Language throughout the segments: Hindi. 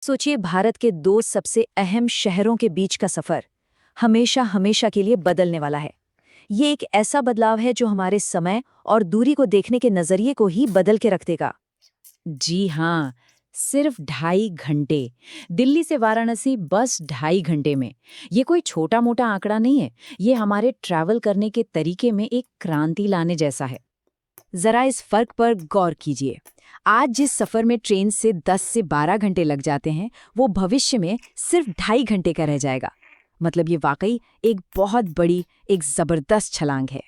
सोचिए, भारत के दो सबसे अहम शहरों के बीच का सफर हमेशा हमेशा के लिए बदलने वाला है। ये एक ऐसा बदलाव है जो हमारे समय और दूरी को देखने के नजरिए को ही बदल के रख देगा। जी हाँ, सिर्फ 2.5 घंटे। दिल्ली से वाराणसी बस 2.5 घंटे में। ये कोई छोटा मोटा आंकड़ा नहीं है। ये हमारे ट्रैवल करने के तरीके में एक क्रांति लाने जैसा है। जरा इस फर्क पर गौर कीजिए। आज जिस सफर में ट्रेन से 10 से 12 घंटे लग जाते हैं, वो भविष्य में सिर्फ 2.5 घंटे का रह जाएगा। मतलब ये वाकई एक बहुत बड़ी, एक जबरदस्त छलांग है।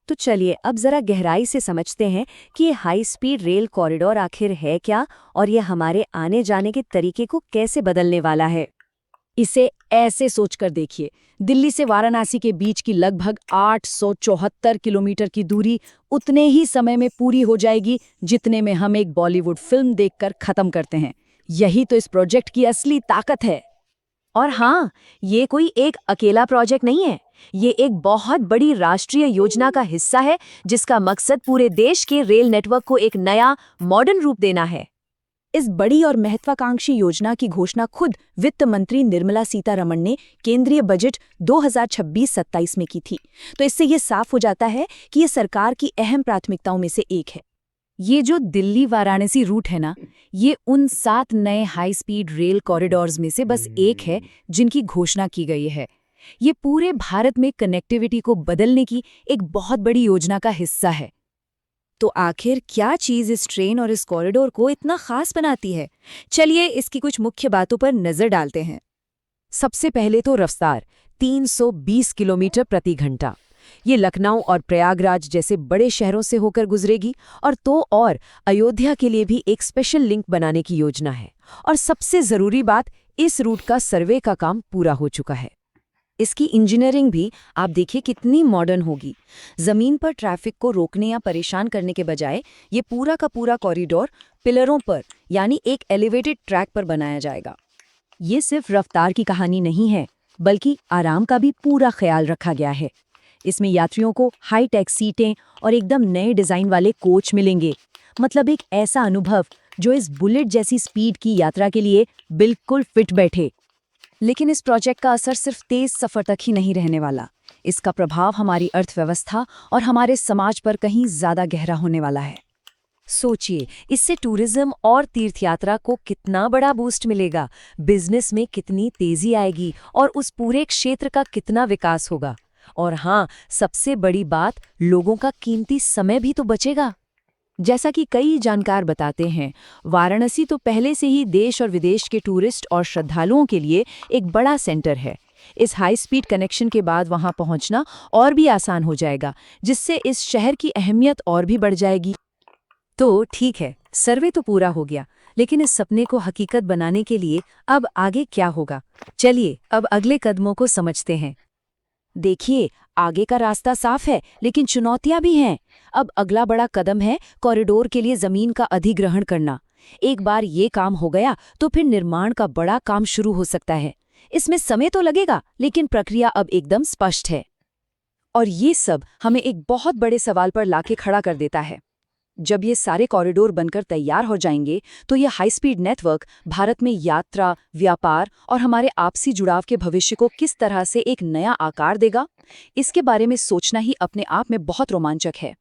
तो चलिए अब जरा गहराई से समझते हैं कि ये हाई स्पीड रेल कॉरिडोर आखिर है क्या, और ये हमारे आने जाने के तरीके को कैसे बदलने वाला है। इसे ऐसे सोचकर देखिए, दिल्ली से वाराणसी के बीच की लगभग 874 किलोमीटर की दूरी उतने ही समय में पूरी हो जाएगी जितने में हम एक बॉलीवुड फिल्म देखकर खत्म करते हैं। यही तो इस प्रोजेक्ट की असली ताकत है। और हाँ, ये कोई एक अकेला प्रोजेक्ट नहीं है। ये एक बहुत बड़ी राष्ट्रीय योजना का हिस्सा है जिसका मकसद पूरे देश के रेल नेटवर्क को एक नया, मॉडर्न रूप देना है। इस बड़ी और महत्वाकांक्षी योजना की घोषणा खुद वित्त मंत्री निर्मला सीतारमण ने केंद्रीय बजट 2026-27 में की थी। तो इससे ये साफ हो जाता है कि ये सरकार की अहम प्राथमिकताओं में से एक है। ये जो दिल्ली वाराणसी रूट है ना, ये उन 7 नए हाई स्पीड रेल कॉरिडोर्स में से बस एक है जिनकी घोषणा की गई है। ये पूरे भारत में कनेक्टिविटी को बदलने की एक बहुत बड़ी योजना का हिस्सा है। तो आखिर क्या चीज़ इस ट्रेन और इस कॉरिडोर को इतना खास बनाती है? चलिए इसकी कुछ मुख्य बातों पर नजर डालते हैं। सबसे पहले तो रफ्तार, 320 किलोमीटर प्रति घंटा। ये लखनऊ और प्रयागराज जैसे बड़े शहरों से होकर गुजरेगी, और अयोध्या के लिए भी एक स्पेशल लिंक बनाने की योजना है। और सबसे जरूरी बात, इस रूट का सर्वे का काम पूरा हो चुका है। इसकी इंजीनियरिंग भी आप देखिए कितनी मॉडर्न होगी। जमीन पर ट्रैफिक को रोकने या परेशान करने के बजाय ये पूरा का पूरा कॉरिडोर पिलरों पर, यानी एक एलिवेटेड ट्रैक पर बनाया जाएगा। ये सिर्फ रफ्तार की कहानी नहीं है, बल्कि आराम का भी पूरा ख्याल रखा गया है। इसमें यात्रियों को हाई टेक सीटें और एकदम नए डिजाइन वाले कोच मिलेंगे। मतलब एक ऐसा अनुभव जो इस बुलेट जैसी स्पीड की यात्रा के लिए बिल्कुल फिट बैठे। लेकिन इस प्रोजेक्ट का असर सिर्फ तेज सफर तक ही नहीं रहने वाला। इसका प्रभाव हमारी अर्थव्यवस्था और हमारे समाज पर कहीं ज्यादा गहरा होने वाला है। सोचिए, इससे टूरिज्म और तीर्थयात्रा को कितना बड़ा बूस्ट मिलेगा, बिजनेस में कितनी तेजी आएगी और उस पूरे क्षेत्र का कितना विकास होगा। और हाँ, सबसे बड़ी बात, लोगों का कीमती समय भी तो बचेगा। जैसा कि कई जानकार बताते हैं, वाराणसी तो पहले से ही देश और विदेश के टूरिस्ट और श्रद्धालुओं के लिए एक बड़ा सेंटर है। इस हाई स्पीड कनेक्शन के बाद वहां पहुंचना और भी आसान हो जाएगा, जिससे इस शहर की अहमियत और भी बढ़ जाएगी। तो ठीक है, सर्वे तो पूरा हो गया, लेकिन इस सपने को हकीकत बनाने के लिए अब आगे क्या होगा? चलिए अब अगले कदमों को समझते हैं। देखिए, आगे का रास्ता साफ है, लेकिन चुनौतियां भी हैं। अब अगला बड़ा कदम है कॉरिडोर के लिए जमीन का अधिग्रहण करना। एक बार ये काम हो गया तो फिर निर्माण का बड़ा काम शुरू हो सकता है। इसमें समय तो लगेगा, लेकिन प्रक्रिया अब एकदम स्पष्ट है। और ये सब हमें एक बहुत बड़े सवाल पर लाके खड़ा कर देता है। जब ये सारे कॉरिडोर बनकर तैयार हो जाएंगे, तो ये हाई स्पीड नेटवर्क भारत में यात्रा, व्यापार और हमारे आपसी जुड़ाव के भविष्य को किस तरह से एक नया आकार देगा, इसके बारे में सोचना ही अपने आप में बहुत रोमांचक है।